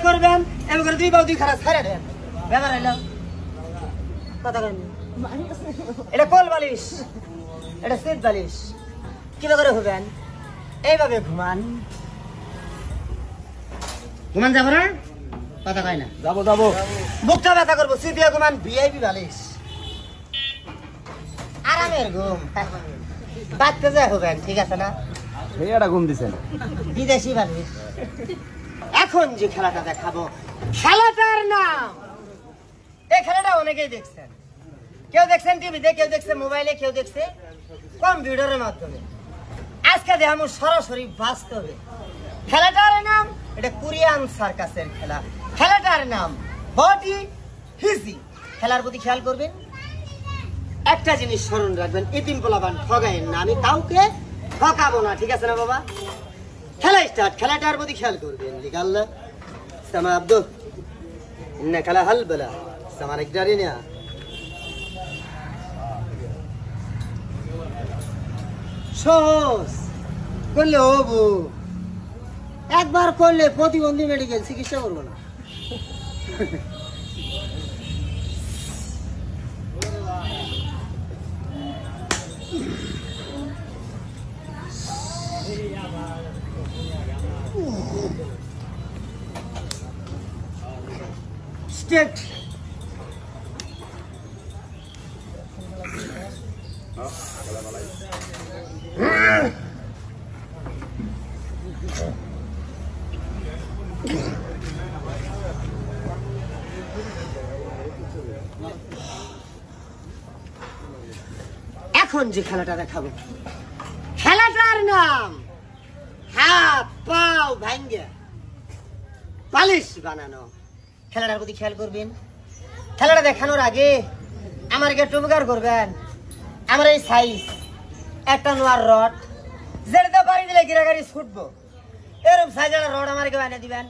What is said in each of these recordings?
করবেন এমন করে দুই বাউ দুই খারাপ ছেড়ে দেন ব্যাপার হইলো কথা কেন এটা কোল বালিশ এটা সিট বালিশ কিভাবে করে হবেন এইভাবে ঘুমান ঘুমান যাবো না কথা কয় না যাবো যাবো মুখটা ব্যথা করবো সিট ঘুমান ভিআইপি বালিশ আরামের ঘুম বাচ্চা যায় হবেন ঠিক আছে না এটা ঘুম দিছেন বিদেশি বালিশ এখন যে খেলাটা দেখাবো খেলাটার নাম এই খেলাটা অনেকেই দেখছেন কেউ দেখছেন টিভিতে কেউ দেখছে মোবাইলে কেউ দেখছে কম্পিউটারের মাধ্যমে আজকে দেখাবো সরাসরি বাস্তবে খেলাটার নাম এটা কোরিয়ান সার্কাসের খেলা খেলাটার নাম বডি হিজি খেলার প্রতি খেয়াল করবেন একটা জিনিস স্মরণ রাখবেন এতিম পোলাপান ঠগায়েন না আমি কাউকে ঠকাবো না ঠিক আছে না বাবা খেলা স্টার্ট খেলাটার প্রতি খেয়াল করবেন লিগাল্লা সামা আব্দুল ইন্না খেলা হাল বেলা সামার একটারি না সহজ করলে হবো একবার করলে প্রতিবন্ধী মেডিকেল চিকিৎসা করবো না স্টেট এখন যে খেলাটা দেখাবো খেলাটার নাম হাত পাও ভাঙ্গা পালিশ বানানো খেলাটার প্রতি খেয়াল করবেন খেলাটা দেখানোর আগে আমার একটু উপকার করবেন আমার এই সাইজ একটা নোয়ার রড যেটা বাড়ি দিলে গিরাগাড়ি ছুটবো এরকম সাইজের রড আমার কেউ এনে দিবেন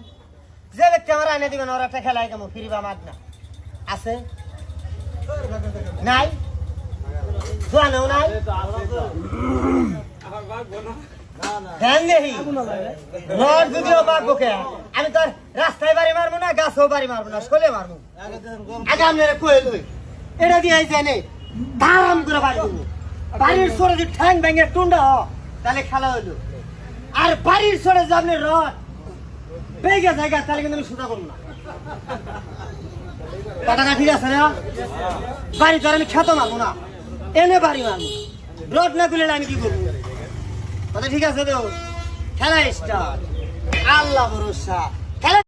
যে ব্যক্তি আমার এনে দিবেন ওর একটা খেলায় কেমন ফিরিবা মাদ না আছে নাই দোয়ানো নাই রড যদিও বাগবো কে আমি তো রাস্তায় বাড়ি মারবো না গাছেও বাড়ি মারবো না স্কুলে মারবো আগে আপনারা কয়ে লই এটা দিয়ে জানে ধারাম করে বাড়ি দেবো বাড়ির সরে যদি ঠ্যাং ভেঙে টুন্ডা হ তাহলে খেলা হইলো আর বাড়ির সরে যে আপনি রড বেগে জায়গা তাহলে কিন্তু আমি সুতা করবো না কথাটা ঠিক আছে না বাড়ি তো আর আমি খেতে মারবো না এনে বাড়ি মারবো রড না খুলে আমি কি করবো কথা ঠিক আছে তো খেলা স্টার্ট আল্লাহ ভরসা খেলা